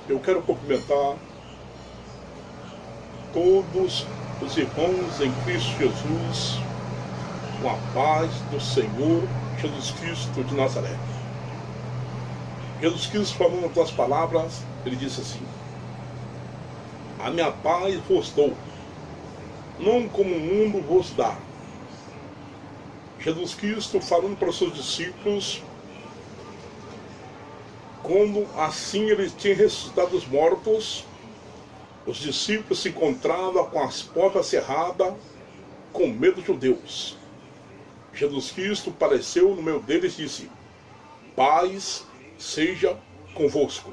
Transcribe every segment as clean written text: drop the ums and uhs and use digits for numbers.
Eu quero cumprimentar todos os irmãos em Cristo Jesus com a paz do Senhor Jesus Cristo de Nazaré. Jesus Cristo, falando com as palavras, ele disse assim: a minha paz vos dou, não como o mundo vos dá. Jesus Cristo falando para os seus discípulos, quando assim ele tinha ressuscitado os mortos, os discípulos se encontravam com as portas cerradas, com medo dos judeus. Jesus Cristo apareceu no meio deles e disse: paz seja convosco.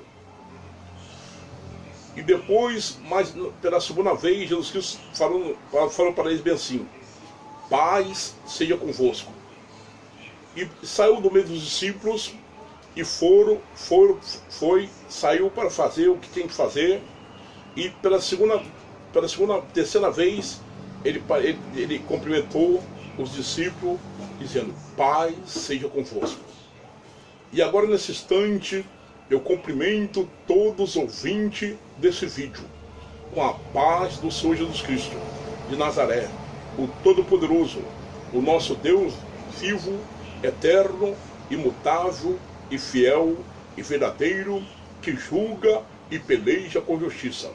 E depois, mas pela segunda vez, Jesus Cristo falou para eles bem assim: paz seja convosco. E saiu do meio dos discípulos e saiu para fazer o que tem que fazer. E pela terceira vez, ele cumprimentou os discípulos, dizendo: paz seja convosco. E agora, nesse instante, eu cumprimento todos os ouvintes desse vídeo, com a paz do Senhor Jesus Cristo de Nazaré, o Todo-Poderoso, o nosso Deus vivo, eterno, imutável e fiel e verdadeiro, que julga e peleja com justiça.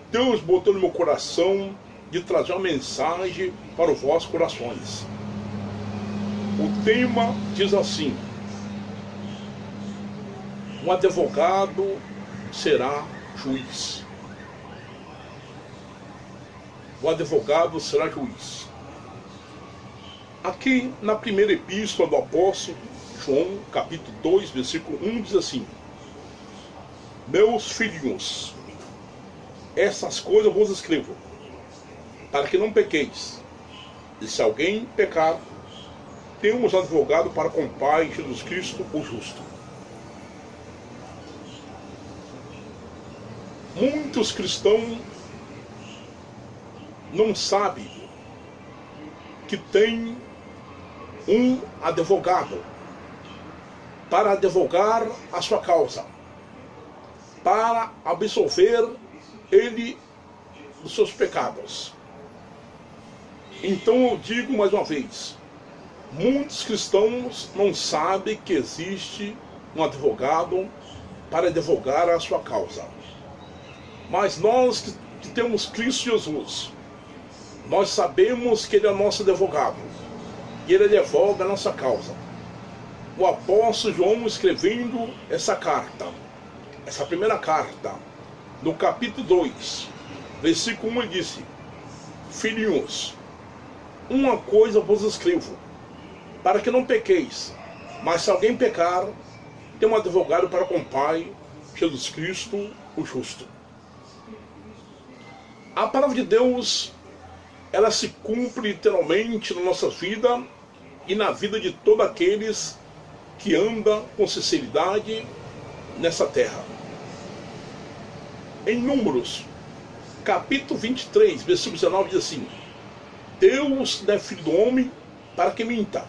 Deus botou no meu coração de trazer uma mensagem para os vossos corações. O tema diz assim: um advogado será juiz. O advogado será juiz. Aqui na primeira epístola do apóstolo João, capítulo 2, versículo 1, diz assim: meus filhinhos, essas coisas eu vos escrevo, para que não pequeis. E se alguém pecar, temos advogado para com o Pai, Jesus Cristo, o justo. Muitos cristãos não sabem que tem um advogado para advogar a sua causa, para absolver ele dos seus pecados. Então eu digo mais uma vez, muitos cristãos não sabem que existe um advogado para advogar a sua causa. Mas nós que temos Cristo Jesus, nós sabemos que Ele é nosso advogado, e Ele advoga a nossa causa. O apóstolo João, escrevendo essa carta, essa primeira carta, no capítulo 2, versículo 1, ele disse: filhinhos, uma coisa vos escrevo, para que não pequeis, mas se alguém pecar, tem um advogado para com o Pai, Jesus Cristo, o justo. A palavra de Deus, ela se cumpre literalmente na nossa vida e na vida de todos aqueles que andam com sinceridade nessa terra. Em Números, capítulo 23, versículo 19, diz assim: Deus não é filho do homem para que minta,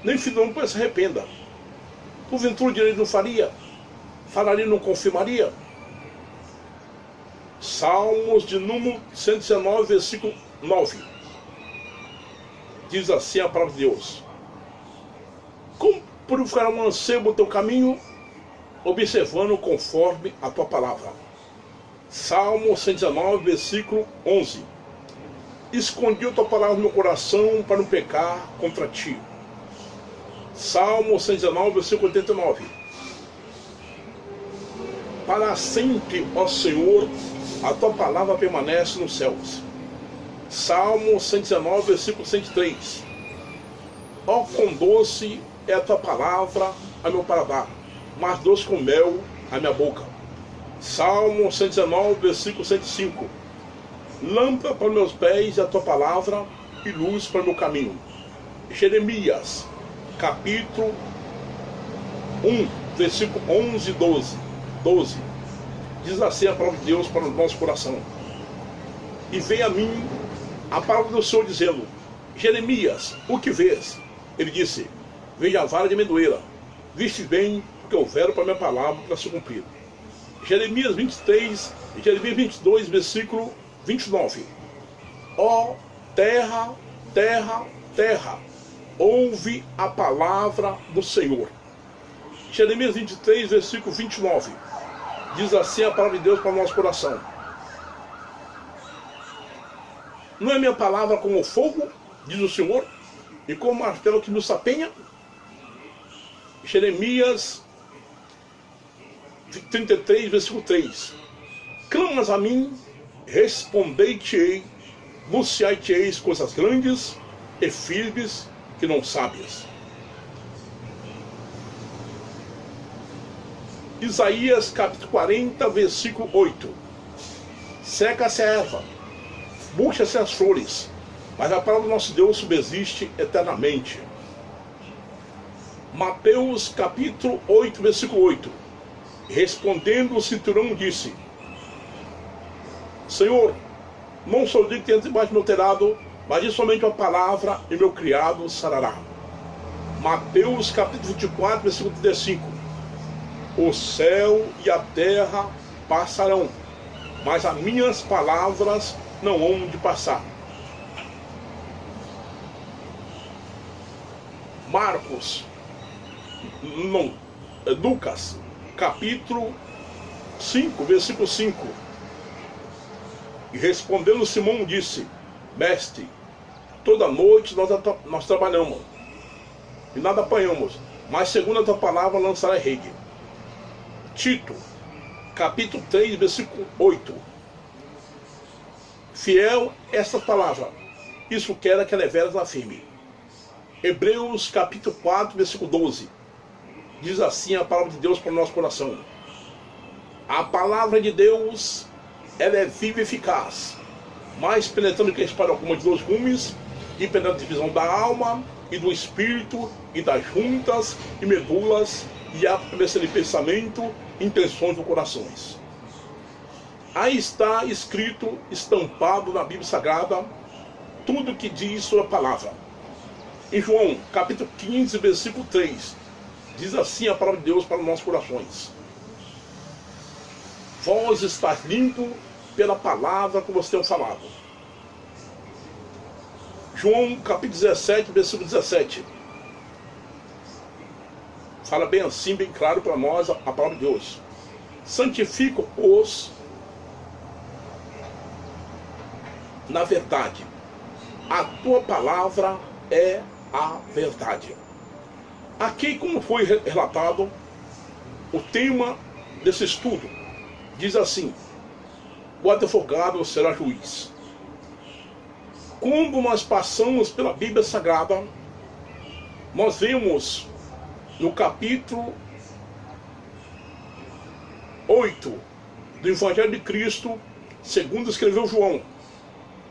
nem filho do homem para que se arrependa. Porventura direito não faria, falaria e não confirmaria. Salmos de número 119, versículo 9. Diz assim a palavra de Deus: como purificará um mancebo o teu caminho, observando conforme a tua palavra. Salmo 119, versículo 11. Escondi a tua palavra no meu coração para não pecar contra ti. Salmo 119, versículo 89. Para sempre, ó Senhor, a tua palavra permanece nos céus. Salmo 119, versículo 103. Ó, quão doce é a tua palavra a meu paladar, mais doce como mel a minha boca. Salmo 119, versículo 105. Lâmpada para meus pés é a tua palavra e luz para o meu caminho. Jeremias, capítulo 1, versículo 11 e 12. Diz assim a palavra de Deus para o nosso coração: e veio a mim a palavra do Senhor dizendo: Jeremias, o que vês? Ele disse: veja a vara de amendoeira. Viste bem, porque houveram para minha palavra para se cumprir. Jeremias 23, Jeremias 22, versículo 29. Ó terra, terra, terra, ouve a palavra do Senhor. Jeremias 23, versículo 29. Diz assim a palavra de Deus para o nosso coração. Não é minha palavra como fogo, diz o Senhor, e como martelo que nos sapenha? Jeremias 33, versículo 3. Clamas a mim, respondei-te-ei, anunciai-te-eis coisas grandes e firmes que não sabes. Isaías capítulo 40, versículo 8. Seca-se a erva, murcha-se as flores, mas a palavra do nosso Deus subsiste eternamente. Mateus capítulo 8, versículo 8. Respondendo o cinturão disse: Senhor, não sou digno que entre debaixo do meu telhado, mas diz somente uma palavra e meu criado sarará. Mateus capítulo 24, versículo 35. O céu e a terra passarão, mas as minhas palavras não hão de passar. Lucas capítulo 5, versículo 5. E respondendo Simão disse: Mestre, toda noite nós trabalhamos e nada apanhamos, mas segundo a tua palavra lançará rede. Tito capítulo 3, versículo 8. Fiel esta palavra, isso quer que leveres na firme. Hebreus capítulo 4, versículo 12. Diz assim a palavra de Deus para o nosso coração. A palavra de Deus, ela é viva e eficaz, mais penetrando que a espada alguma de 2 gumes, e penetrando a divisão da alma e do espírito e das juntas e medulas, e a cabeça de pensamento e intenções do coração. Aí está escrito, estampado na Bíblia Sagrada, tudo que diz sua palavra. Em João capítulo 15, versículo 3, diz assim a palavra de Deus para os nossos corações: Vós estáis limpo pela palavra que vocês têm falado. João capítulo 17, versículo 17. Fala bem assim, bem claro para nós a palavra de Deus. Santifica-os na verdade. A tua palavra é a verdade. Aqui, como foi relatado, o tema desse estudo diz assim: o advogado será juiz. Quando nós passamos pela Bíblia Sagrada, nós vemos no capítulo 8 do Evangelho de Cristo, segundo escreveu João,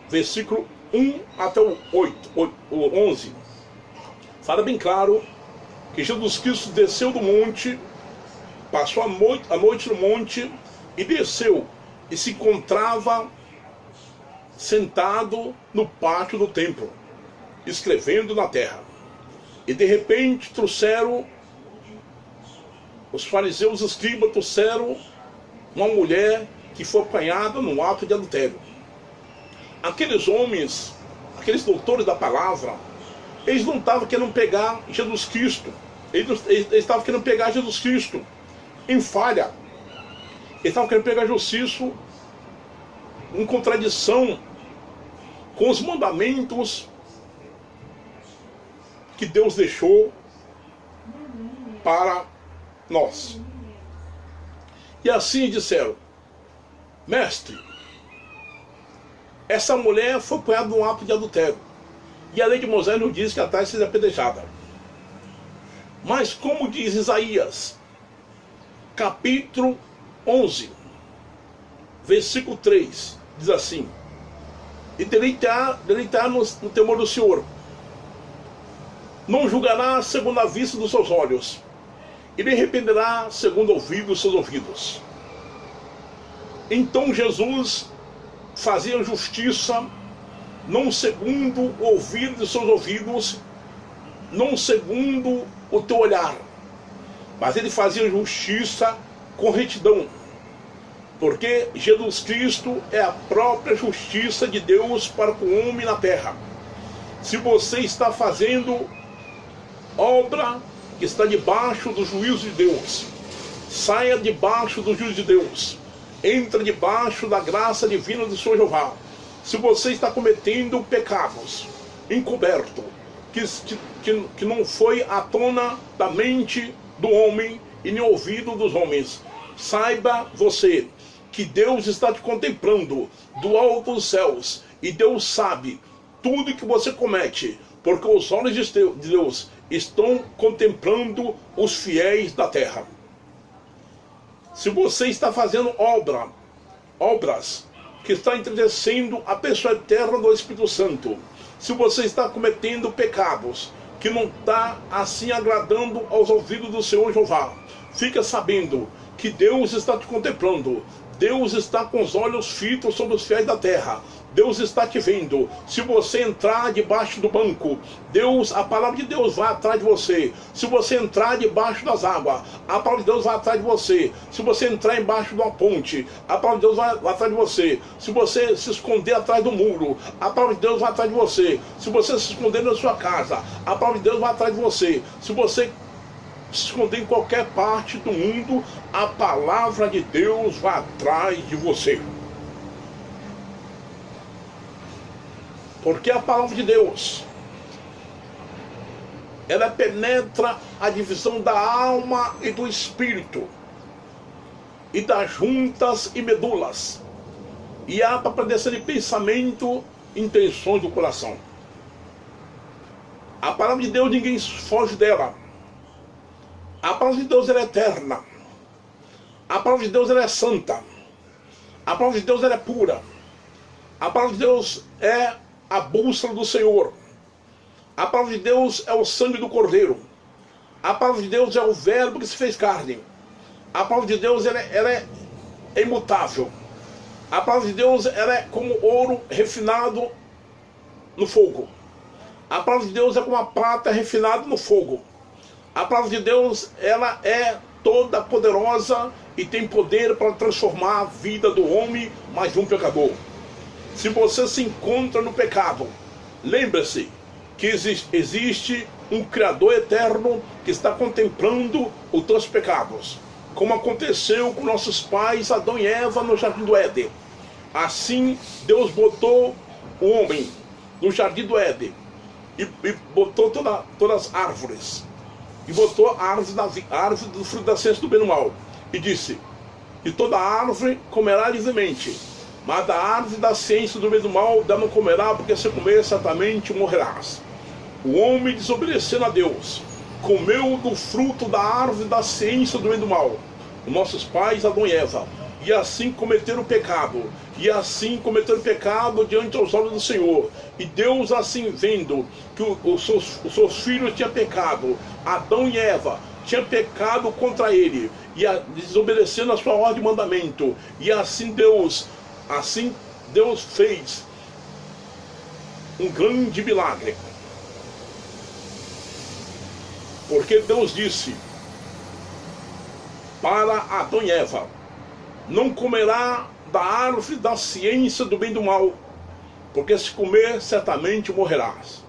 versículo 1 até o 11, fala bem claro que Jesus Cristo desceu do monte, passou a noite no monte e desceu, e se encontrava sentado no pátio do templo, escrevendo na terra. E de repente os fariseus e os escribas trouxeram uma mulher que foi apanhada no ato de adultério. Aqueles homens, aqueles doutores da palavra, eles não estavam querendo pegar Jesus Cristo. Eles estavam querendo pegar Jesus Cristo em falha. Eles estavam querendo pegar Jesus Cristo em contradição com os mandamentos que Deus deixou para nós. E assim disseram: Mestre, essa mulher foi apanhada num ato de adultério, e a lei de Moisés nos diz que a tais seja apedrejada. Mas como diz Isaías capítulo 11, versículo 3, diz assim: e deleitar no temor do Senhor, não julgará segundo a vista dos seus olhos, e nem arrependerá segundo o ouvido dos seus ouvidos. Então Jesus fazia justiça, não segundo o ouvido dos seus ouvidos, não segundo o teu olhar, mas ele fazia justiça com retidão, Porque Jesus Cristo é a própria justiça de Deus para com o homem na terra. Se você está fazendo obra que está debaixo do juízo de Deus, saia debaixo do juízo de Deus. Entra debaixo da graça divina do Senhor Jeová. Se você está cometendo pecados encoberto, que não foi à tona da mente do homem e nem ouvido dos homens, saiba você que Deus está te contemplando do alto dos céus, e Deus sabe tudo que você comete, porque os olhos de Deus estão contemplando os fiéis da terra. Se você está fazendo obras que estão entristecendo a pessoa eterna do Espírito Santo, se você está cometendo pecados que não está assim agradando aos ouvidos do Senhor Jeová, fica sabendo que Deus está te contemplando. Deus está com os olhos fitos sobre os fiéis da terra. Deus está te vendo. Se você entrar debaixo do banco, a palavra de Deus vai atrás de você. Se você entrar debaixo das águas, a palavra de Deus vai atrás de você. Se você entrar embaixo de uma ponte, a palavra de Deus vai atrás de você. Se você se esconder atrás do muro, a palavra de Deus vai atrás de você. Se você se esconder na sua casa, a palavra de Deus vai atrás de você. Se você se esconder em qualquer parte do mundo, a palavra de Deus vai atrás de você. Porque a palavra de Deus, ela penetra a divisão da alma e do espírito, e das juntas e medulas, e há para predecer de pensamento e intenções do coração. A palavra de Deus, ninguém foge dela. A palavra de Deus, ela é eterna. A palavra de Deus, ela é santa. A palavra de Deus, ela é pura. A palavra de Deus é a bússola do Senhor. A palavra de Deus é o sangue do Cordeiro. A palavra de Deus é o verbo que se fez carne. A palavra de Deus, ela é imutável. A palavra de Deus, ela é como ouro refinado no fogo. A palavra de Deus é como a prata refinada no fogo. A palavra de Deus, ela é toda poderosa e tem poder para transformar a vida do homem mais de um pecador. Se você se encontra no pecado, lembre-se que existe um Criador eterno que está contemplando os teus pecados, como aconteceu com nossos pais Adão e Eva no jardim do Éden. Assim Deus botou o homem no jardim do Éden e botou todas as árvores, e botou a árvore do fruto da ciência do bem e do mal, e disse: e toda árvore comerá livremente, mas da árvore da ciência do bem e do mal não comerá, porque se comer certamente morrerás. O homem, desobedecendo a Deus, comeu do fruto da árvore da ciência do bem e do mal, os nossos pais Adão e Eva, e assim cometeram o pecado, diante aos olhos do Senhor. E Deus, assim vendo que os seus filhos tinham pecado, Adão e Eva tinham pecado contra ele, e desobedecendo a sua ordem de mandamento, e assim Deus fez um grande milagre. Porque Deus disse para Adão e Eva: não comerá da árvore da ciência do bem e do mal, porque se comer certamente morrerás.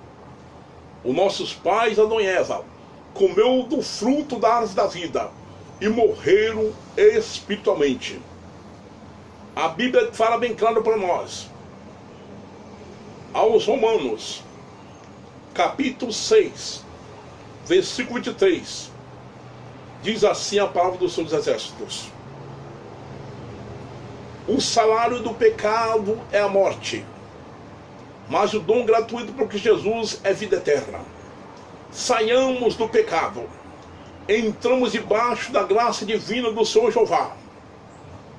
Os nossos pais Adão e Eva comeu do fruto da árvore da vida e morreram espiritualmente. A Bíblia fala bem claro para nós, aos Romanos, capítulo 6, versículo 23, diz assim a palavra dos seus exércitos: o salário do pecado é a morte, mas o dom gratuito porque Jesus é vida eterna. Saiamos do pecado, entramos debaixo da graça divina do Senhor Jeová,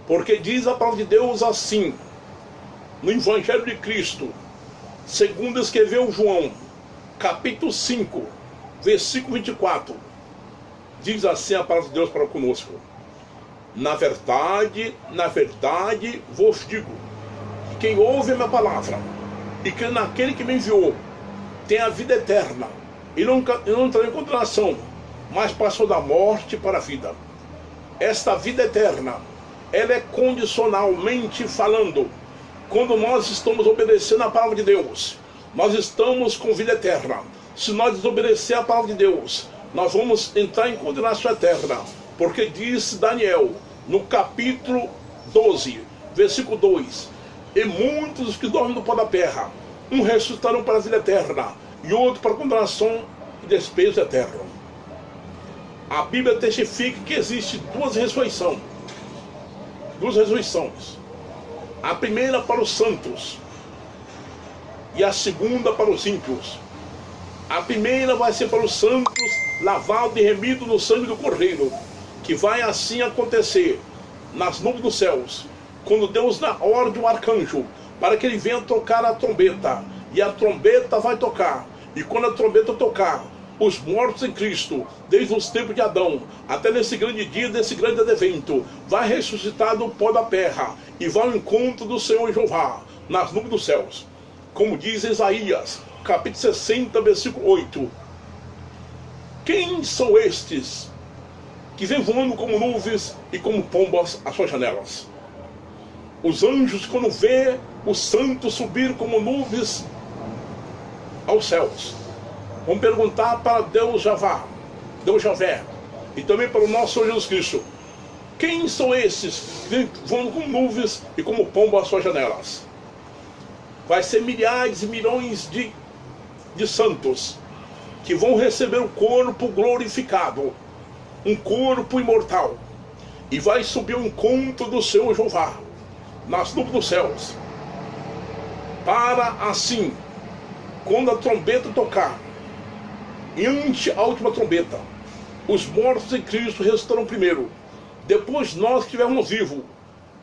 porque diz a palavra de Deus assim, no Evangelho de Cristo, segundo escreveu João, capítulo 5, versículo 24, diz assim a palavra de Deus para conosco: na verdade vos digo, quem ouve a minha palavra e crê naquele que me enviou, tem a vida eterna, e não entrará em condenação, mas passou da morte para a vida. Esta vida eterna ela é condicionalmente falando. Quando nós estamos obedecendo a palavra de Deus, nós estamos com vida eterna. Se nós desobedecer a palavra de Deus, nós vamos entrar em condenação eterna. Porque disse Daniel, no capítulo 12, versículo 2, e muitos que dormem no pó da terra, um ressuscitarão para a vida eterna, e outro para a condenação e desprezo eterno. A Bíblia testifica que existe duas ressurreições. A primeira para os santos e a segunda para os ímpios. A primeira vai ser para os santos, lavado e remido no sangue do Cordeiro, que vai assim acontecer nas nuvens dos céus, quando Deus dá ordem ao arcanjo para que ele venha tocar a trombeta, e a trombeta vai tocar, e quando a trombeta tocar, os mortos em Cristo, desde os tempos de Adão, até nesse grande dia, desse grande evento, vai ressuscitar do pó da terra, e vai ao encontro do Senhor Jeová, nas nuvens dos céus. Como diz Isaías, capítulo 60, versículo 8. Quem são estes que vêm voando como nuvens e como pombas às suas janelas? Os anjos, quando vê os santos subir como nuvens aos céus, vão perguntar para Deus Javé, e também para o nosso Senhor Jesus Cristo: quem são esses que vêm voando como nuvens e como pombas às suas janelas? Vai ser milhares e milhões de santos que vão receber o corpo glorificado, um corpo imortal, e vai subir ao encontro do Senhor Jeová nas nuvens dos céus, para assim, quando a trombeta tocar, e ante a última trombeta, os mortos em Cristo ressuscitarão primeiro. Depois nós que estivermos vivos,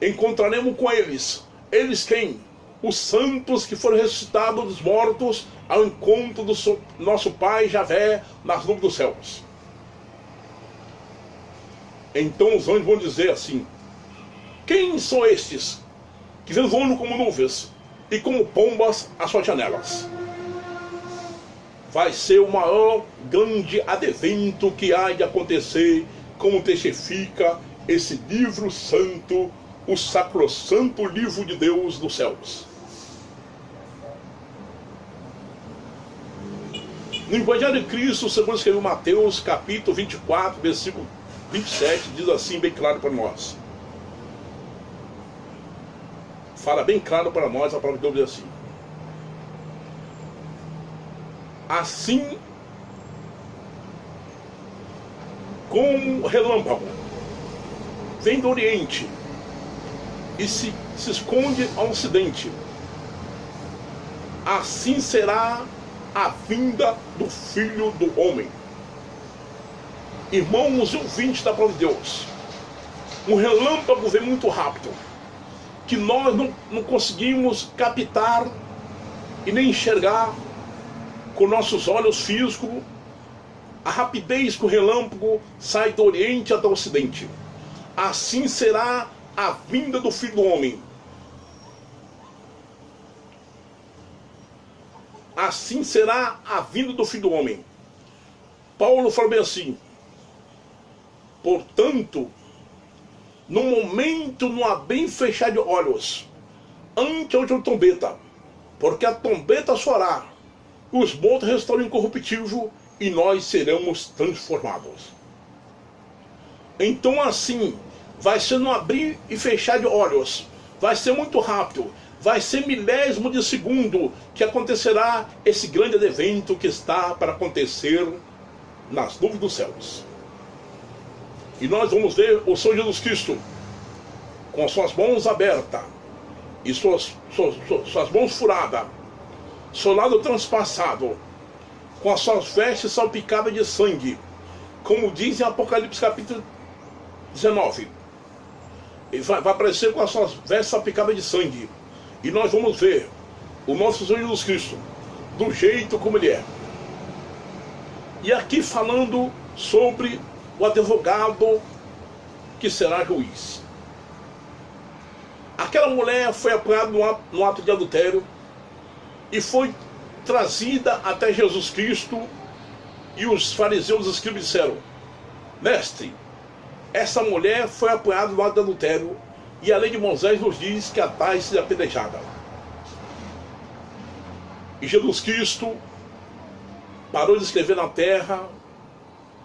encontraremos com eles. Eles quem? Os santos que foram ressuscitados dos mortos ao encontro do nosso Pai Javé nas nuvens dos céus. Então os anjos vão dizer assim: quem são estes que vêm voando como nuvens e como pombas às suas janelas? Vai ser o maior grande advento que há de acontecer, como testifica esse livro santo, o sacrossanto livro de Deus dos céus. No Evangelho de Cristo, segundo escreveu Mateus, capítulo 24, versículo 27, diz assim bem claro para nós. Fala bem claro para nós, a palavra de Deus diz assim: assim como relâmpago vem do Oriente e se esconde ao Ocidente, assim será a vinda do Filho do Homem. Irmãos e ouvintes da palavra de Deus, um relâmpago vem muito rápido, que nós não conseguimos captar e nem enxergar com nossos olhos físicos a rapidez que o relâmpago sai do Oriente até o Ocidente. Assim será a vinda do Filho do Homem. Assim será a vinda do Filho do Homem. Paulo fala bem assim: portanto, no momento não há bem fechar de olhos, ante a última trombeta, porque a trombeta soará, os mortos restarão incorruptíveis e nós seremos transformados. Então assim, vai ser no abrir e fechar de olhos, vai ser muito rápido, vai ser milésimo de segundo que acontecerá esse grande evento que está para acontecer nas nuvens dos céus. E nós vamos ver o Senhor Jesus Cristo com as suas mãos abertas e suas mãos furadas, seu lado transpassado, com as suas vestes salpicadas de sangue, como diz em Apocalipse capítulo 19. Ele vai aparecer com as suas vestes salpicadas de sangue, e nós vamos ver o nosso Senhor Jesus Cristo do jeito como ele é. E aqui falando sobre o advogado que será juiz. Aquela mulher foi apanhada no ato de adultério e foi trazida até Jesus Cristo, e os fariseus e os escribas disseram: mestre, essa mulher foi apanhada no ato de adultério E a lei de Moisés nos diz que a tais seja apedrejada. E Jesus Cristo parou de escrever na terra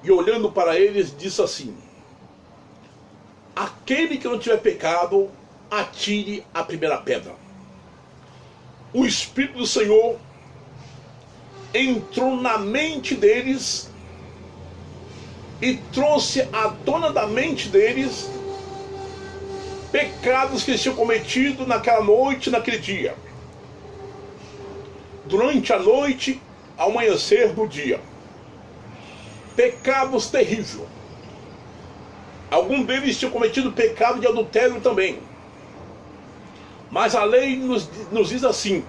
e, olhando para eles, disse assim: aquele que não tiver pecado, atire a primeira pedra. O Espírito do Senhor entrou na mente deles e trouxe à tona da mente deles pecados que eles tinham cometido naquela noite, naquele dia. Durante a noite, ao amanhecer do dia. Pecados terríveis. Alguns deles tinham cometido pecado de adultério também. Mas a lei nos diz assim,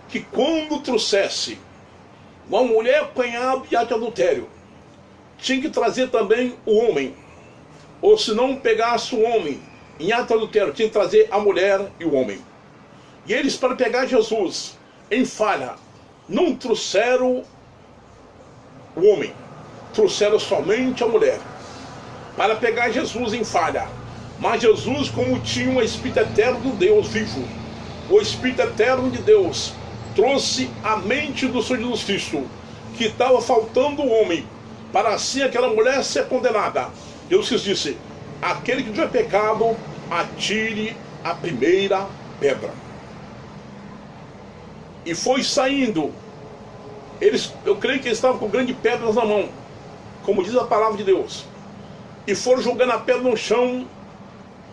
que quando trouxesse uma mulher apanhada de ato de adultério, tinha que trazer também o homem. Ou se não pegasse o homem em ato de adultério, tinha que trazer a mulher e o homem. E eles, para pegar Jesus em falha, não trouxeram o homem, trouxeram somente a mulher, para pegar Jesus em falha. Mas Jesus, como tinha um Espírito eterno do Deus vivo, o Espírito eterno de Deus trouxe a mente do Senhor Jesus Cristo, que estava faltando o homem, para assim aquela mulher ser condenada. Deus disse: aquele que tiver pecado, atire a primeira pedra. E foi saindo. Eu creio que eles estavam com grandes pedras na mão, como diz a palavra de Deus. E foram jogando a pedra no chão,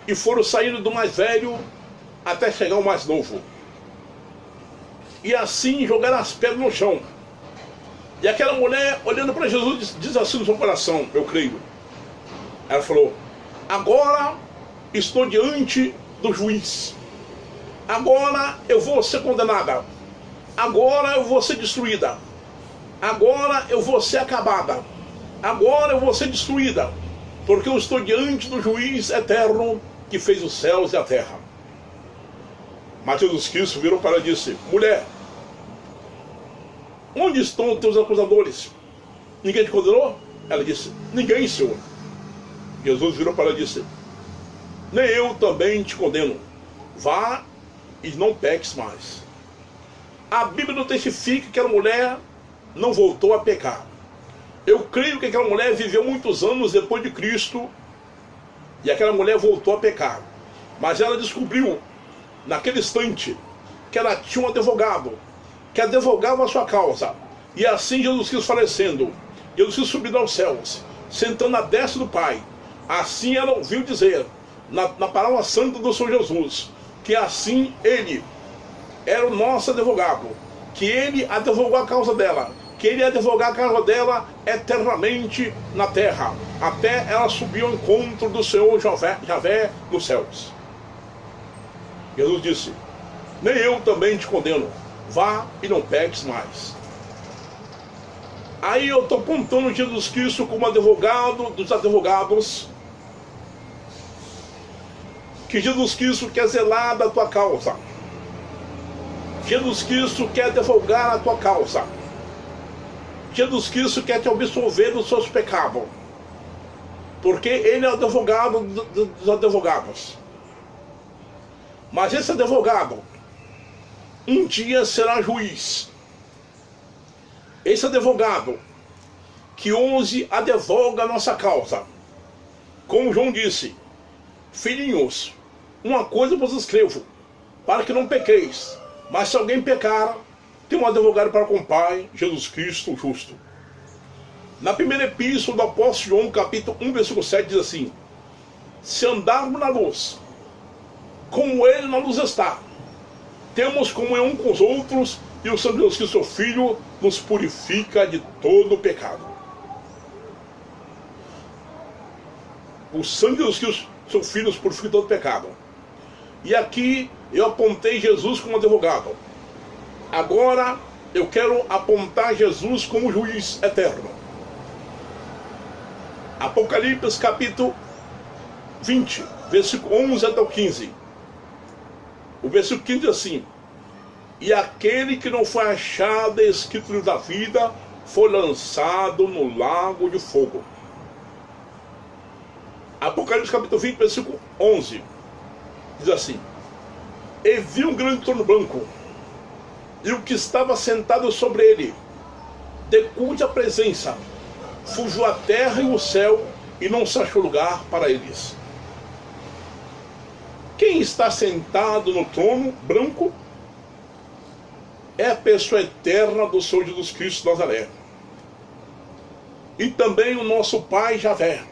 e foram saindo do mais velho até chegar ao mais novo. E assim jogaram as pedras no chão. E aquela mulher, olhando para Jesus, diz assim no seu coração, eu creio. Ela falou: agora estou diante do juiz. Agora eu vou ser condenada. Agora eu vou ser destruída. Agora eu vou ser acabada. Agora eu vou ser destruída. Porque eu estou diante do juiz eterno que fez os céus e a terra. Mas Jesus Cristo virou para ela e disse: mulher, onde estão os teus acusadores? Ninguém te condenou? Ela disse: ninguém, Senhor. Jesus virou para ela e disse: nem eu também te condeno. Vá e não peques mais. A Bíblia não testifica que aquela mulher não voltou a pecar. Eu creio que aquela mulher viveu muitos anos depois de Cristo e aquela mulher voltou a pecar. Mas ela descobriu, naquele instante, que ela tinha um advogado, que advogava a sua causa. E assim Jesus Cristo falecendo, Jesus Cristo subindo aos céus, sentando à destra do Pai. Assim ela ouviu dizer, na palavra santa do Senhor Jesus, que assim Ele era o nosso advogado, que Ele advogou a causa dela, que Ele ia advogar a causa dela eternamente na terra, até ela subir ao encontro do Senhor Javé nos céus. Jesus disse: nem eu também te condeno, vá e não peques mais. Aí eu estou apontando Jesus Cristo como advogado dos advogados, que Jesus Cristo quer zelar da tua causa. Jesus Cristo quer advogar a tua causa. Jesus Cristo quer te absolver dos seus pecados. Porque Ele é o advogado dos advogados. Mas esse advogado um dia será juiz. Esse advogado que hoje advoga a nossa causa. Como João disse: filhinhos, uma coisa vos escrevo, para que não pequeis. Mas se alguém pecar, tem um advogado para com o Pai, Jesus Cristo o justo. Na primeira epístola do apóstolo João, capítulo 1, versículo 7, diz assim: se andarmos na luz, como Ele na luz está, temos comunhão com os outros, e o sangue de Jesus Cristo, seu Filho, nos purifica de todo o pecado. O sangue de Jesus Cristo, seu Filho, nos purifica de todo o pecado. E aqui eu apontei Jesus como advogado. Agora eu quero apontar Jesus como juiz eterno. Apocalipse capítulo 20, versículo 11 até o 15. O versículo 15 diz assim: e aquele que não foi achado escrito no livro da vida foi lançado no lago de fogo. Apocalipse capítulo 20, versículo 11. diz assim: e vi um grande trono branco, e o que estava sentado sobre ele, de cuja presença fugiu a terra e o céu, e não se achou lugar para eles. Quem está sentado no trono branco é a pessoa eterna do Senhor Jesus Cristo de Nazaré. E também o nosso Pai Javé.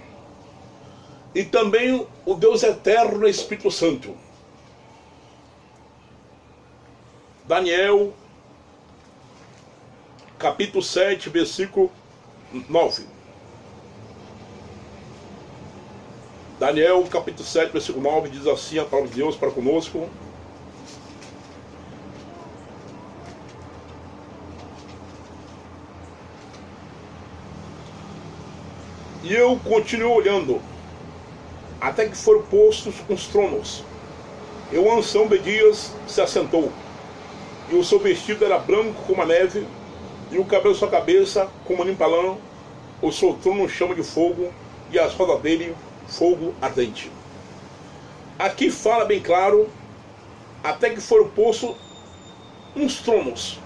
E também o Deus eterno Espírito Santo. Daniel, capítulo 7, versículo 9. Daniel, capítulo 7, versículo 9, diz assim a palavra de Deus para conosco: e eu continuei olhando, até que foram postos uns tronos, e o ancião de dias se assentou, e o seu vestido era branco como a neve, e o cabelo da sua cabeça como limpa lã, o seu trono chama de fogo, e as rodas dele fogo ardente. Aqui fala bem claro, até que foram postos uns tronos.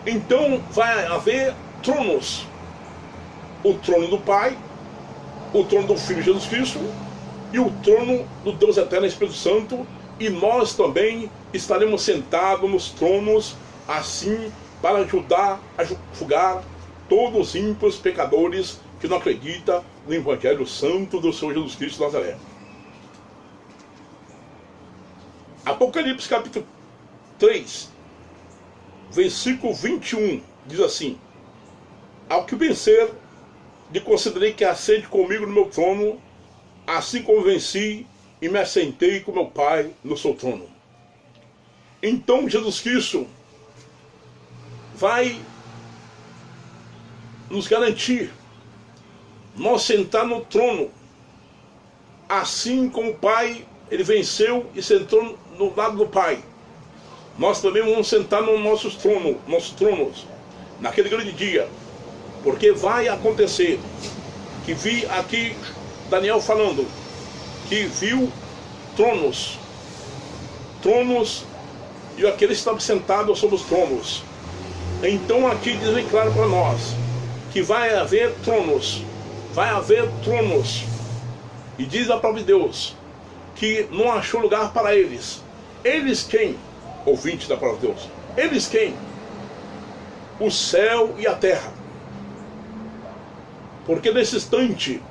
Então vai haver tronos: o trono do Pai, o trono do Filho Jesus Cristo e o trono do Deus Eterno Espírito Santo, e nós também estaremos sentados nos tronos, assim, para ajudar a julgar todos os ímpios pecadores que não acreditam no Evangelho Santo do Senhor Jesus Cristo de Nazaré. Apocalipse capítulo 3, versículo 21, diz assim: ao que vencer, lhe considerei que assente comigo no meu trono, assim como venci e me assentei com meu Pai no seu trono. Então Jesus Cristo vai nos garantir nós sentar no trono, assim como o Pai, ele venceu e sentou no lado do Pai. Nós também vamos sentar nos nossos tronos, naquele grande dia, porque vai acontecer que vi aqui Daniel falando que viu tronos, e aqueles que estavam sentados sobre os tronos. Então aqui diz bem claro para nós que vai haver tronos, e diz a palavra de Deus que não achou lugar para eles. Eles quem? Ouvinte da palavra de Deus. Eles quem? O céu e a terra. Porque nesse instante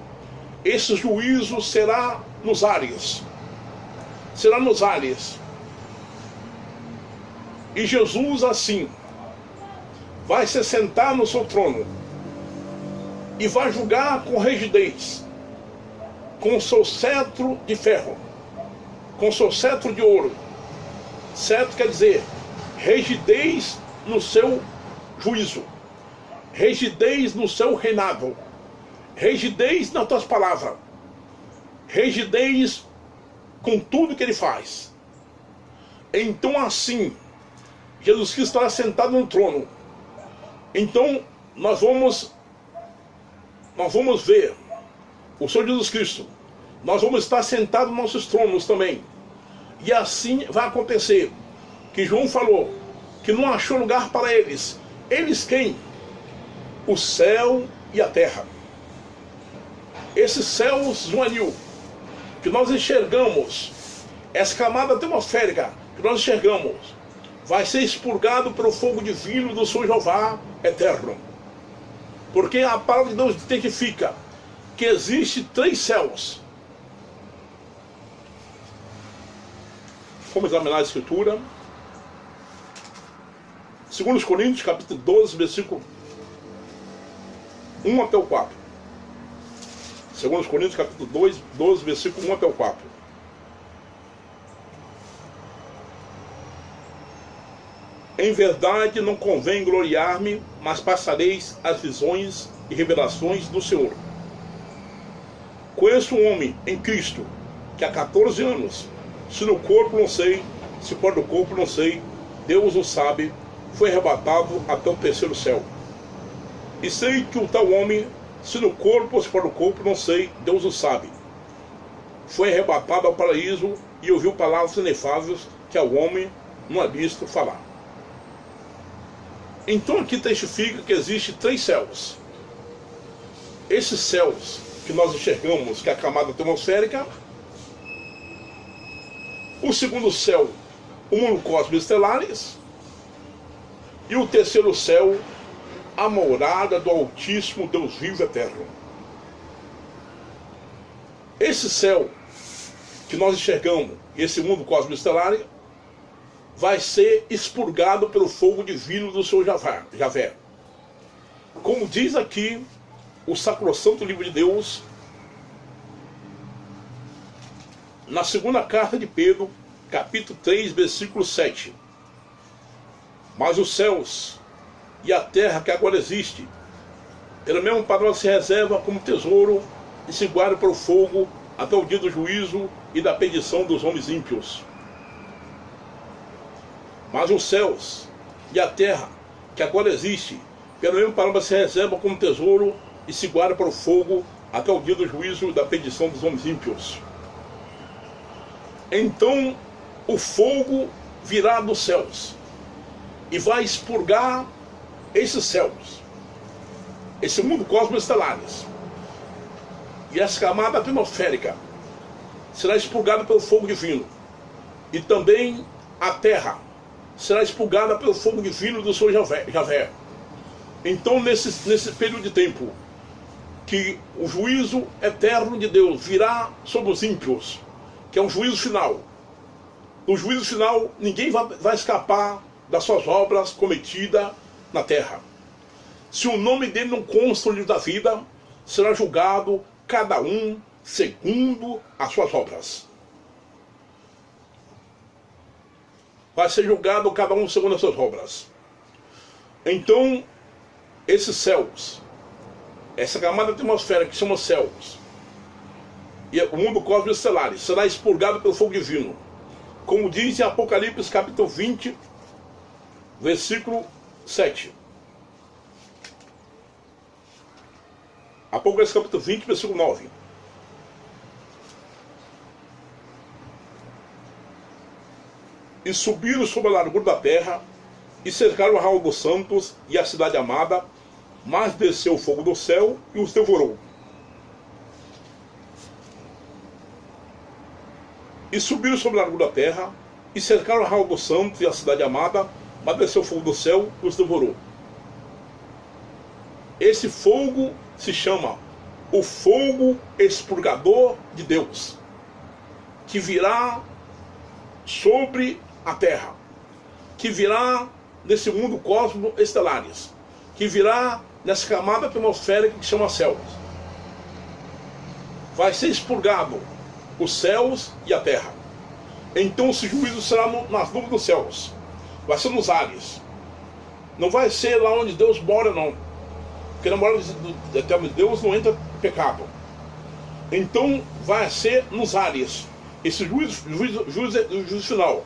esse juízo será nos ares. E Jesus assim vai se sentar no seu trono e vai julgar com rigidez, com o seu cetro de ferro, com o seu cetro de ouro. Cetro quer dizer rigidez no seu juízo, rigidez no seu reinado, rigidez nas tuas palavras, rigidez com tudo que ele faz. Então assim, Jesus Cristo estará sentado no trono. Então nós vamos ver o Senhor Jesus Cristo. Nós vamos estar sentados nos nossos tronos também. E assim vai acontecer que João falou que não achou lugar para eles. Eles quem? O céu e a terra. Esses céus juvenil que nós enxergamos, essa camada atmosférica que nós enxergamos, vai ser expurgado pelo fogo divino do Senhor Jeová eterno. Porque a palavra de Deus identifica que existe 3 céus. Vamos examinar a Escritura. 2 Coríntios, capítulo 12, versículo 1 até o 4. 2 Coríntios, capítulo 12, versículo 1 até o 4. Em verdade não convém gloriar-me, mas passareis as visões e revelações do Senhor. Conheço um homem em Cristo, que há 14 anos, se no corpo não sei, se fora do corpo não sei, Deus o sabe, foi arrebatado até o 3º céu. E sei que o tal homem, se no corpo ou se fora do corpo não sei, Deus o sabe, foi arrebatado ao paraíso e ouviu palavras inefáveis que ao homem não é visto falar. Então aqui testifica que existe 3 céus. Esses céus que nós enxergamos, que é a camada atmosférica, o segundo céu, o mundo cósmico estelares, e o terceiro céu, a morada do Altíssimo Deus vivo eterno. Esse céu que nós enxergamos, esse mundo cósmico estelar, vai ser expurgado pelo fogo divino do seu Javé. Como diz aqui o Sacrosanto Livro de Deus, na segunda carta de Pedro, capítulo 3, versículo 7. Mas os céus e a terra que agora existe, pelo mesmo padrão se reserva como tesouro e se guarda para o fogo até o dia do juízo e da perdição dos homens ímpios. Mas os céus e a terra que agora existe, pelo mesmo padrão se reserva como tesouro e se guarda para o fogo até o dia do juízo e da perdição dos homens ímpios. Então o fogo virá dos céus e vai expurgar esses céus, esse mundo cósmico estelares, e essa camada atmosférica será expurgada pelo fogo divino, e também a terra será expurgada pelo fogo divino do seu Javé. Então nesse período de tempo que o juízo eterno de Deus virá sobre os ímpios, que é um juízo final. No juízo final ninguém vai escapar das suas obras cometidas na terra. Se o nome dele não consta no livro da vida, será julgado cada um segundo as suas obras. Vai ser julgado cada um segundo as suas obras. Então, esses céus, essa camada atmosférica que chama céus, e o mundo cósmico estelar, será expurgado pelo fogo divino. Como diz em Apocalipse capítulo 20, versículo 7. Apocalipse capítulo 20, versículo 9. E subiram sobre a largura da terra, e cercaram o arraial dos santos e a cidade amada, mas desceu o fogo do céu e os devorou. E subiram sobre a largura da terra, e cercaram o arraial dos santos e a cidade amada, mas desceu o fogo do céu e os devorou. Esse fogo se chama o fogo expurgador de Deus, que virá sobre a terra, que virá nesse mundo cósmico estelares, que virá nessa camada atmosférica que chama céus. Vai ser expurgado os céus e a terra. Então esse juízo será nas nuvens dos céus, vai ser nos ares. Não vai ser lá onde Deus mora, não, porque na morada de Deus não entra pecado. Então vai ser nos ares. Esse juízo final,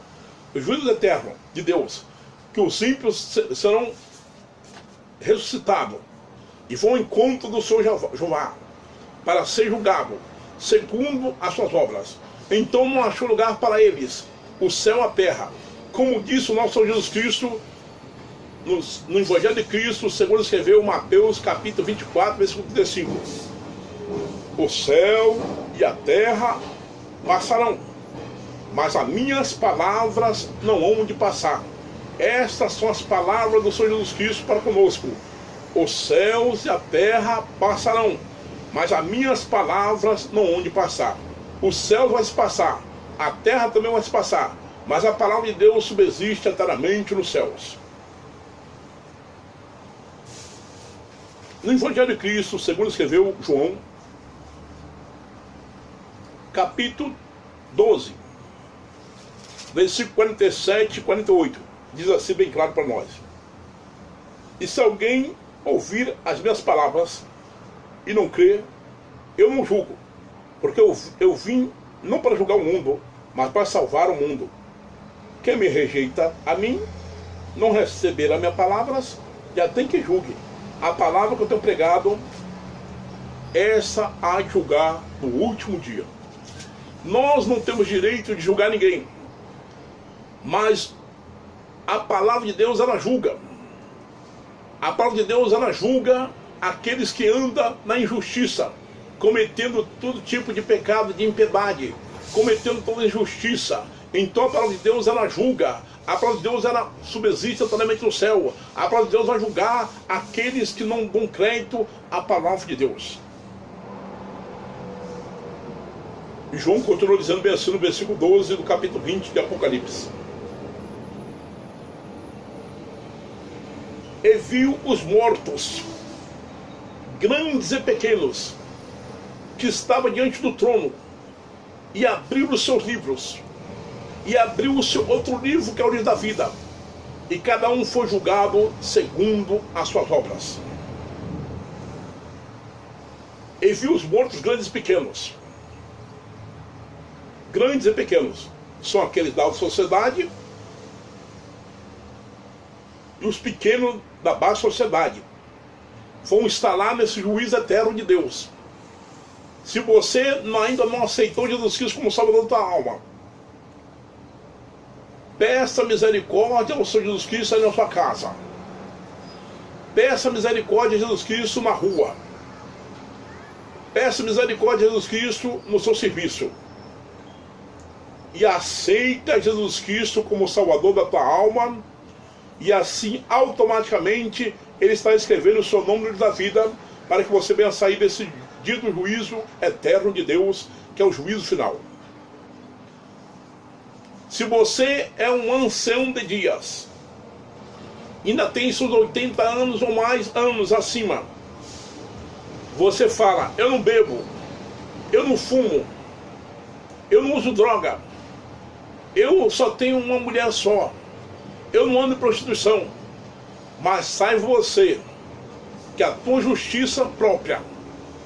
o juízo eterno de Deus, que os ímpios serão ressuscitados e vão ao encontro do seu Jeová para ser julgado segundo as suas obras. Então não achou lugar para eles o céu e a terra, como disse o nosso Senhor Jesus Cristo no Evangelho de Cristo, segundo escreveu Mateus capítulo 24, versículo 35. O céu e a terra passarão, mas as minhas palavras não hão de passar. Estas são as palavras do Senhor Jesus Cristo para conosco. Os céus e a terra passarão, mas as minhas palavras não hão de passar. Os céus vão se passar, a terra também vai se passar, mas a palavra de Deus subsiste eternamente nos céus. No Evangelho de Cristo, segundo escreveu João, capítulo 12, versículo 47 e 48, diz assim bem claro para nós: e se alguém ouvir as minhas palavras e não crer, eu não julgo, porque eu vim não para julgar o mundo, mas para salvar o mundo. Quem me rejeita a mim, não receberá minhas palavras, já tem que julgue. A palavra que eu tenho pregado, essa há de julgar no último dia. Nós não temos direito de julgar ninguém, mas a palavra de Deus, ela julga. A palavra de Deus, ela julga aqueles que andam na injustiça, cometendo todo tipo de pecado, de impiedade, cometendo toda injustiça. Então a palavra de Deus, ela julga. A palavra de Deus, ela subsiste eternamente no céu. A palavra de Deus vai julgar aqueles que não dão crédito à palavra de Deus. João continua dizendo bem assim no versículo 12 do capítulo 20 de Apocalipse. E viu os mortos, grandes e pequenos, que estavam diante do trono, e abriu os seus livros, e abriu o seu outro livro, que é o livro da vida, e cada um foi julgado segundo as suas obras. E viu os mortos grandes e pequenos. Grandes e pequenos são aqueles da alta sociedade e os pequenos da baixa sociedade. Vão estar lá nesse juízo eterno de Deus. Se você ainda não aceitou Jesus Cristo como Salvador da tua alma, peça misericórdia ao Senhor Jesus Cristo aí na sua casa. Peça misericórdia a Jesus Cristo na rua. Peça misericórdia a Jesus Cristo no seu serviço. E aceita Jesus Cristo como Salvador da tua alma, e assim automaticamente Ele está escrevendo o seu nome no livro da vida, para que você venha sair desse dia do juízo eterno de Deus, que é o juízo final. Se você é um ancião de dias, ainda tem seus 80 anos ou mais anos acima, você fala: eu não bebo, eu não fumo, eu não uso droga, eu só tenho uma mulher só, eu não ando em prostituição. Mas saiba você que a tua justiça própria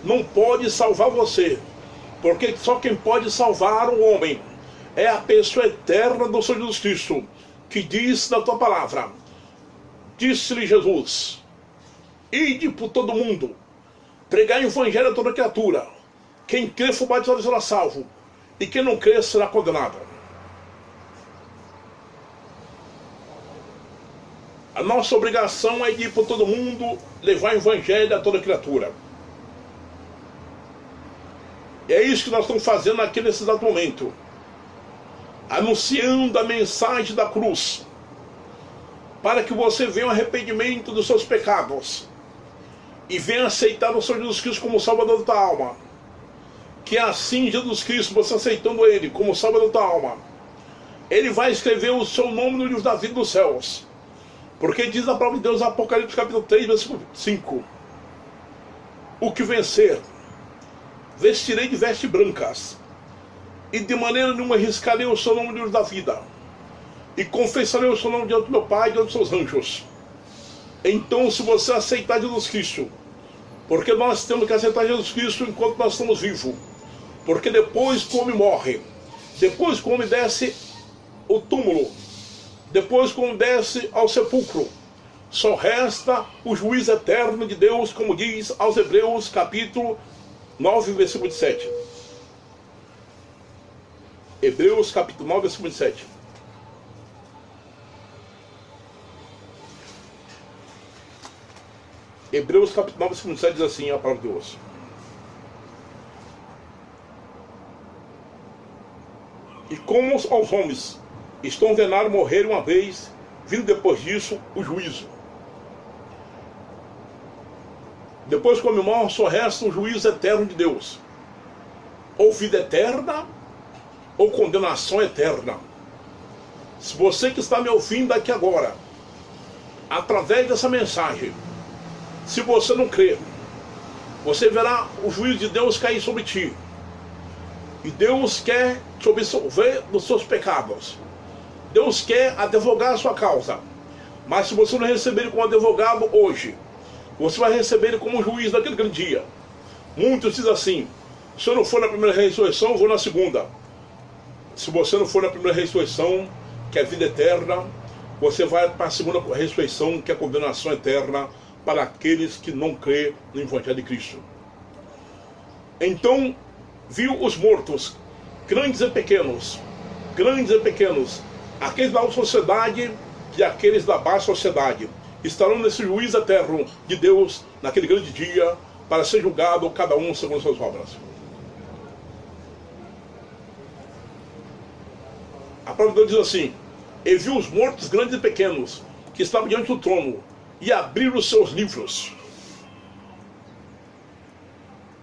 não pode salvar você, porque só quem pode salvar o homem é a pessoa eterna do Senhor Jesus Cristo, que diz na tua palavra: disse-lhe Jesus, ide por todo mundo, pregai o evangelho a toda criatura, quem crer for batizado será salvo, e quem não crer será condenado. A nossa obrigação é de ir por todo mundo, levar o evangelho a toda criatura. E é isso que nós estamos fazendo aqui nesse exato momento, anunciando a mensagem da cruz, para que você venha ao arrependimento dos seus pecados e venha aceitar o Senhor Jesus Cristo como Salvador da tua alma. Que assim, Jesus Cristo, você aceitando Ele como Salvador da tua alma, Ele vai escrever o seu nome no livro da vida dos céus. Porque diz a palavra de Deus, Apocalipse capítulo 3, versículo 5: o que vencer, vestirei de vestes brancas, e de maneira nenhuma riscarei o seu nome no livro da vida, e confessarei o seu nome diante do meu Pai e diante dos seus anjos. Então, se você aceitar Jesus Cristo, porque nós temos que aceitar Jesus Cristo enquanto nós estamos vivos, porque depois que o homem morre, depois que o homem desce o túmulo, depois que o homem desce ao sepulcro, só resta o juízo eterno de Deus, como diz aos Hebreus capítulo 9, versículo 7. Hebreus capítulo 9, versículo 7. Hebreus capítulo 9, versículo 7 diz assim a palavra de Deus: e como aos homens estão ordenados morrer uma vez, vindo depois disso o juízo. Depois que o homem morre, só resta o juízo eterno de Deus, ou vida eterna, ou condenação eterna. Se você que está me ouvindo aqui agora, através dessa mensagem, se você não crer, você verá o juízo de Deus cair sobre ti, e Deus quer te absolver dos seus pecados. Deus quer advogar a sua causa, mas se você não receber ele como advogado hoje, você vai receber ele como juiz naquele grande dia. Muitos dizem assim: se eu não for na primeira ressurreição, eu vou na segunda. Se você não for na primeira ressurreição, que é a vida eterna, você vai para a segunda ressurreição, que é a condenação eterna para aqueles que não crêem no Evangelho de Cristo. Então, viu os mortos, grandes e pequenos, aqueles da alta sociedade e aqueles da baixa sociedade, estarão nesse juízo eterno de Deus naquele grande dia, para ser julgado cada um segundo suas obras. A palavra de Deus diz assim: e viu os mortos grandes e pequenos que estavam diante do trono, e abriram os seus livros.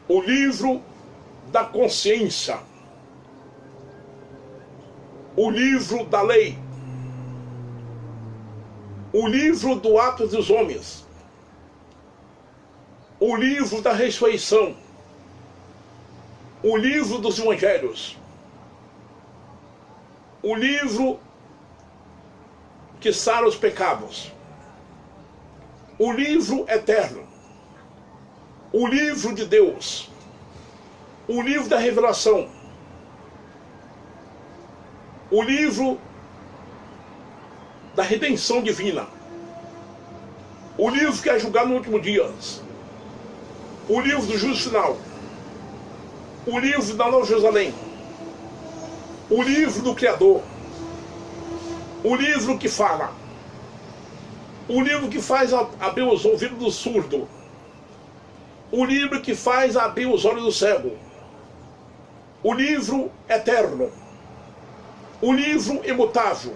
O livro da consciência, o livro da lei, o livro do ato dos homens, o livro da ressurreição, o livro dos evangelhos, o livro que sara os pecados, o livro eterno, o livro de Deus, o livro da revelação, o livro da redenção divina, o livro que é julgado no último dia, o livro do juízo final, o livro da Nova Jerusalém, o livro do Criador, o livro que fala, o livro que faz abrir os ouvidos do surdo, o livro que faz abrir os olhos do cego, o livro eterno, o livro imutável,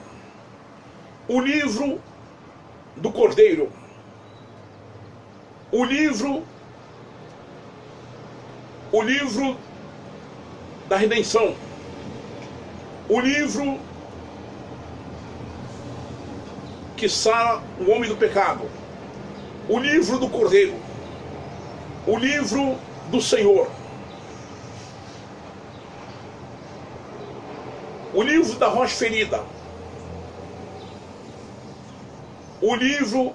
o livro do Cordeiro, o livro da redenção, o livro que sara o homem do pecado, o livro do Cordeiro, o livro do Senhor, o livro da rocha ferida, o livro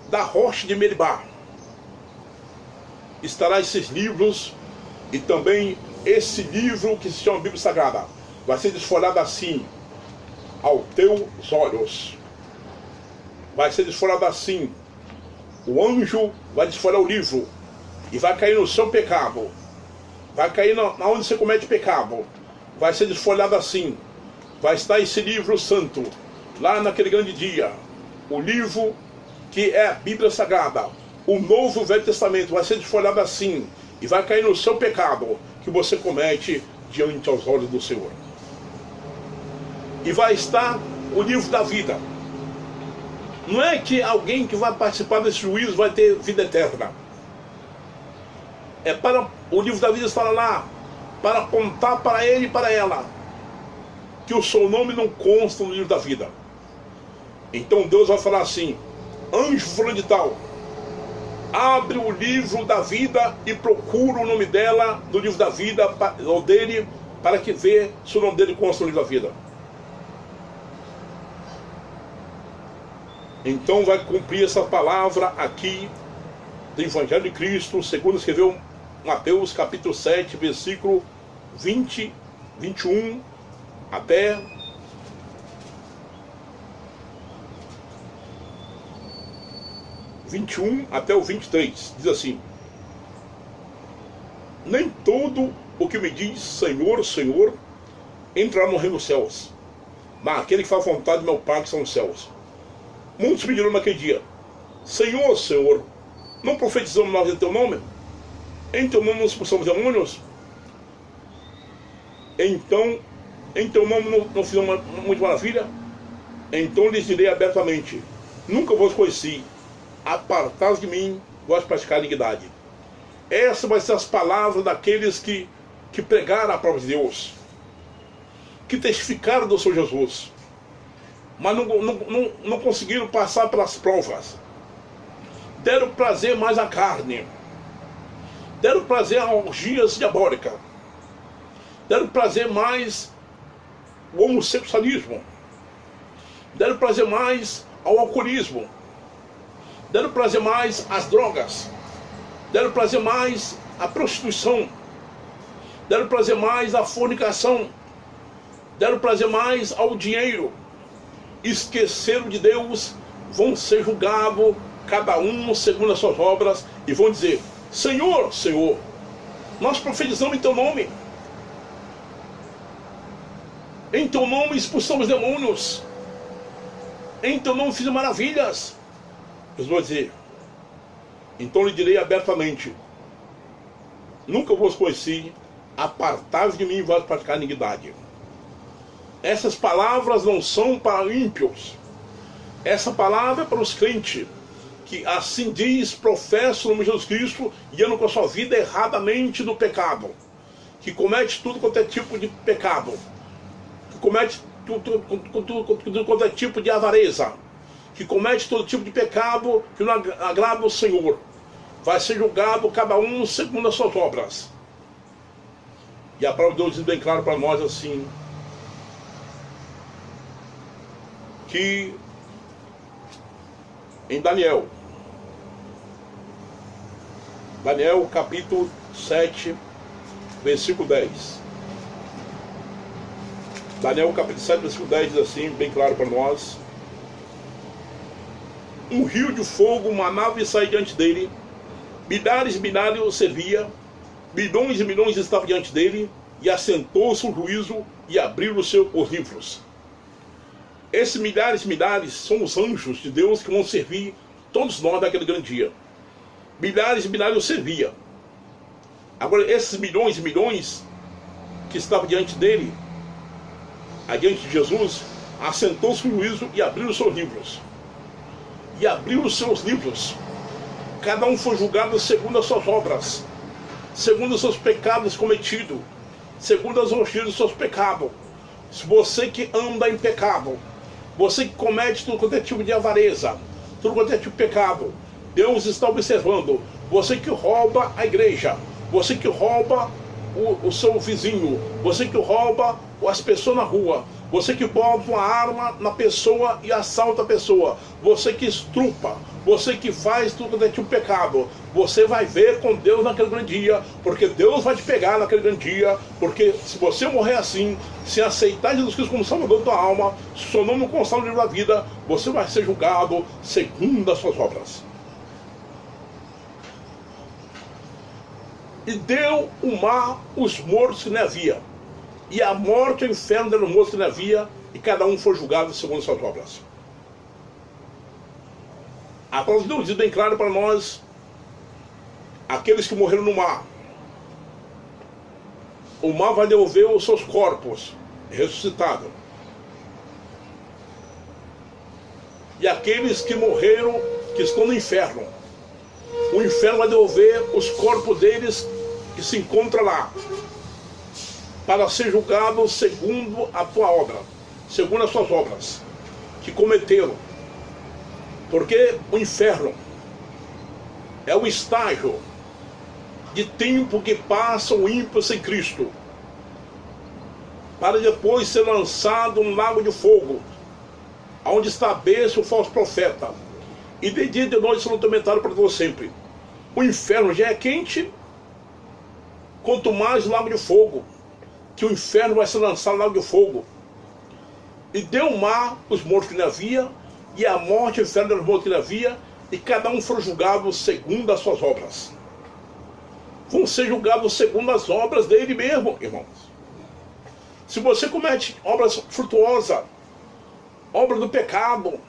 da rocha de Meribá. Estará esses livros, e também esse livro que se chama Bíblia Sagrada vai ser desfolhado assim aos teus olhos. Vai ser desfolhado assim. O anjo vai desfolhar o livro e vai cair no seu pecado, vai cair na onde você comete pecado. Vai ser desfolhado assim. Vai estar esse livro santo lá naquele grande dia. O livro que é a Bíblia Sagrada, o Novo Velho Testamento, vai ser desfolhado assim e vai cair no seu pecado que você comete diante aos olhos do Senhor. E vai estar o livro da vida. Não é que alguém que vai participar desse juízo vai ter vida eterna. É para o livro da vida estar lá, para apontar para ele e para ela que o seu nome não consta no livro da vida. Então Deus vai falar assim: anjo fulano de tal, abre o livro da vida e procura o nome dela do livro da vida, ou dele, para que vê se o nome dele consta no livro da vida. Então vai cumprir essa palavra aqui do Evangelho de Cristo, segundo escreveu Mateus capítulo 7, versículo 20, 21 até 21 até o 23, diz assim: nem todo o que me diz Senhor, Senhor entrará no reino dos céus, mas aquele que faz a vontade do meu Pai que está nos céus. Muitos me dirão naquele dia: Senhor, Senhor, não profetizamos nós em teu nome? Em teu nome não expulsamos demônios? Então, em teu nome não fizemos muita maravilha? Então lhes direi abertamente: nunca vos conheci, apartai-vos de mim, vós praticais iniquidade. Essas vão ser as palavras daqueles que pregaram a palavra de Deus, que testificaram do Senhor Jesus, mas não conseguiram passar pelas provas. Deram prazer mais à carne, deram prazer a orgias diabólicas, deram prazer mais ao homossexualismo, deram prazer mais ao alcoolismo, deram prazer mais às drogas, deram prazer mais à prostituição, deram prazer mais à fornicação, deram prazer mais ao dinheiro. Esqueceram de Deus, vão ser julgados cada um segundo as suas obras e vão dizer: Senhor, Senhor, nós profetizamos em teu nome, Em teu nome expulsamos demônios. Em teu nome fiz maravilhas. Jesus vai dizer: então lhe direi abertamente: nunca vos conheci, apartai-vos de mim, vós praticar iniquidade. Essas palavras não são para ímpios. Essa palavra é para os crentes, que assim diz, professa o nome de Jesus Cristo e andam com a sua vida erradamente do pecado, que comete tudo quanto é tipo de pecado, que comete tudo quanto é tipo de avareza, que comete todo tipo de pecado que não agrada o Senhor. Vai ser julgado cada um segundo as suas obras. E a palavra de Deus diz bem claro para nós assim, que em Daniel capítulo 7, versículo 10. Daniel capítulo 7, versículo 10 diz assim, bem claro para nós: um rio de fogo, uma nave saía diante dele, milhares e milhares o servia, milhões e milhões estavam diante dele, e assentou-se o juízo e abriu os livros. Esses milhares e milhares são os anjos de Deus que vão servir todos nós naquele grande dia. Milhares e milhares o servia. Agora, esses milhões e milhões que estavam diante dele, adiante de Jesus, assentou-se o juízo e abriu os seus livros. E abriu os seus livros. Cada um foi julgado segundo as suas obras, segundo os seus pecados cometidos, segundo as orgias dos seus pecados. Se você que anda em pecado, você que comete tudo quanto é tipo de avareza, tudo quanto é tipo de pecado, Deus está observando. Você que rouba a igreja, você que rouba o seu vizinho, você que rouba as pessoas na rua, você que bota uma arma na pessoa e assalta a pessoa, você que estrupa, você que faz tudo quanto é tipo de pecado, você vai ver com Deus naquele grande dia, porque Deus vai te pegar naquele grande dia, porque se você morrer assim, se aceitar Jesus Cristo como Salvador da tua alma, se seu nome não constar no livro da vida, você vai ser julgado segundo as suas obras. E deu o mar os mortos que não havia, e a morte e o inferno deram os mortos que não havia, e cada um foi julgado segundo as suas obras. A palavra de Deus diz bem claro para nós: aqueles que morreram no mar, o mar vai devolver os seus corpos ressuscitados. E aqueles que morreram, que estão no inferno, o inferno vai devolver os corpos deles que se encontram lá, para ser julgado segundo a tua obra, segundo as suas obras que cometeram. Porque o inferno é o estágio de tempo que passa o ímpio sem Cristo, para depois ser lançado no lago de fogo, onde está a besta o falso profeta, e de dia e de noite serão atormentados para todo sempre. O inferno já é quente, quanto mais o lago de fogo, que o inferno vai ser lançado no lago de fogo. E deu o mar os mortos que não havia, e a morte e o inferno deram os mortos que não havia, e cada um foi julgado segundo as suas obras. Vão ser julgados segundo as obras dele mesmo, irmãos. Se você comete obras frutuosas, obra do pecado,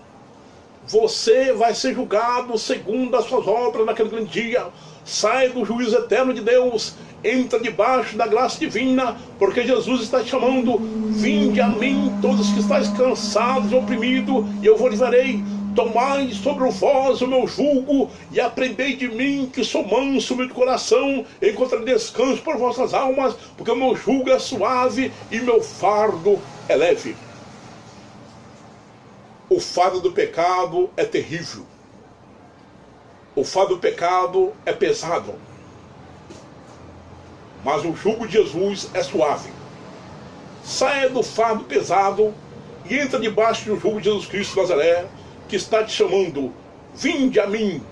você vai ser julgado segundo as suas obras naquele grande dia. Sai do juízo eterno de Deus, entra debaixo da graça divina, porque Jesus está te chamando: vinde a mim todos que estáis cansados e oprimidos, e eu vos livrarei. Tomai sobre vós o meu jugo, e aprendei de mim, que sou manso de coração, e encontrarei descanso para vossas almas, porque o meu jugo é suave e meu fardo é leve. O fardo do pecado é terrível. O fardo do pecado é pesado. Mas o jugo de Jesus é suave. Saia do fardo pesado e entra debaixo do jugo de Jesus Cristo de Nazaré, que está te chamando: vinde a mim,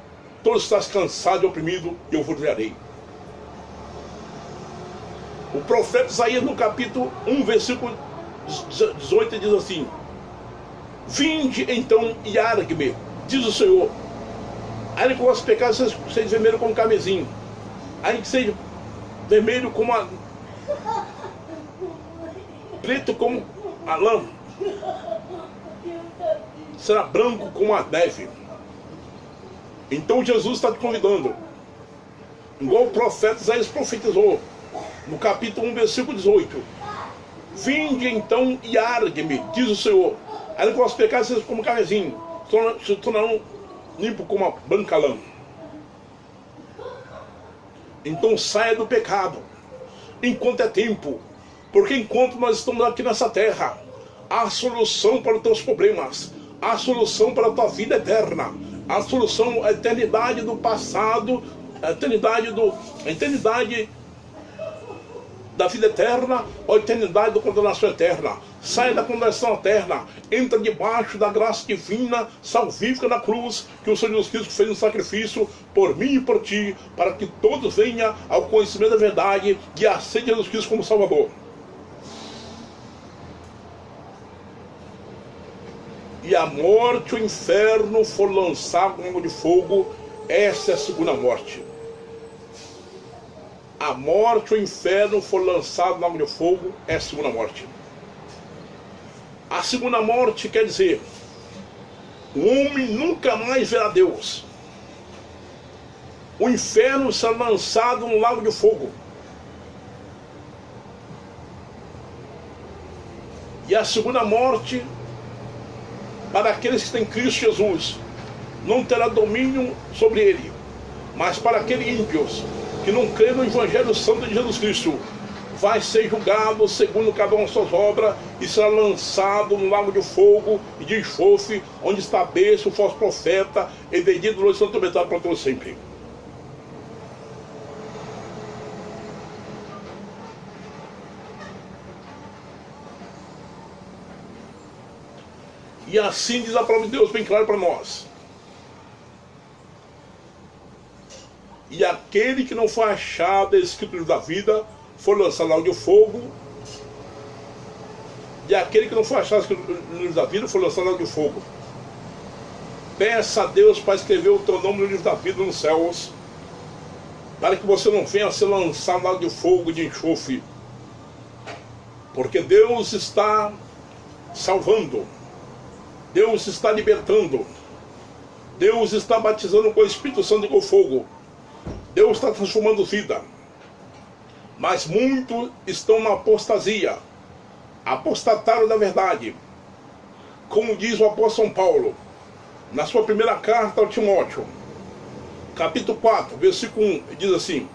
todos estás cansados e oprimidos, e eu vos livrarei. O profeta Isaías, no capítulo 1, versículo 18, diz assim: vinde então e argue-me, diz o Senhor, ainda que o vosso pecado seja vermelho como carmesim, ainda que seja vermelho como preto como a lã será branco como a neve. Então Jesus está te convidando, igual o profeta Isaías profetizou, no capítulo 1, versículo 18. Vinde então e arde-me, diz o Senhor. Aí que os pecados sejam como carnezinho, se tornarão limpo como a branca lã. Então saia do pecado, enquanto é tempo, porque enquanto nós estamos aqui nessa terra, há solução para os teus problemas, há solução para a tua vida eterna, há solução, a eternidade do passado, a eternidade da vida eterna, ou a eternidade da condenação eterna. Saia da condenação eterna, entra debaixo da graça divina, salvífica da cruz, que o Senhor Jesus Cristo fez um sacrifício por mim e por ti, para que todos venham ao conhecimento da verdade e aceitem Jesus Cristo como Salvador. E a morte, o inferno, for lançado no lago de fogo. Essa é a segunda morte. A morte, o inferno, for lançado no lago de fogo. É a segunda morte. A segunda morte quer dizer: o homem nunca mais verá Deus. O inferno será lançado no lago de fogo. E a segunda morte, para aqueles que têm Cristo Jesus, não terá domínio sobre ele. Mas para aqueles ímpios que não creem no Evangelho Santo de Jesus Cristo, vai ser julgado segundo cada uma de suas obras e será lançado no lago de fogo e de enxofre, onde está a besta, o falso profeta, e vendido do noite atormentado para todos sempre. E assim diz a palavra de Deus bem claro para nós: e aquele que não foi achado escrito no livro da vida foi lançado no lago de fogo. E aquele que não foi achado escrito no livro da vida foi lançado no lago de fogo. Peça a Deus para escrever o teu nome no livro da vida nos céus, para que você não venha a ser lançado no lago de fogo e de enxofre. Porque Deus está salvando, Deus está libertando, Deus está batizando com o Espírito Santo e com fogo, Deus está transformando vida. Mas muitos estão na apostasia, apostataram da verdade. Como diz o apóstolo São Paulo, na sua primeira carta ao Timóteo, capítulo 4, versículo 1, diz assim: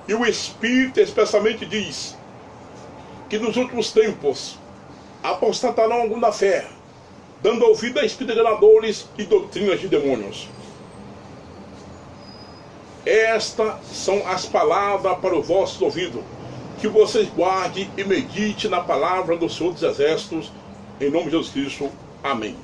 e o Espírito expressamente diz que nos últimos tempos apostatarão algum da fé, dando ouvido a espíritos enganadores e doutrinas de demônios. Estas são as palavras para o vosso ouvido, que vocês guardem e medite na palavra do Senhor dos Exércitos, em nome de Jesus Cristo. Amém.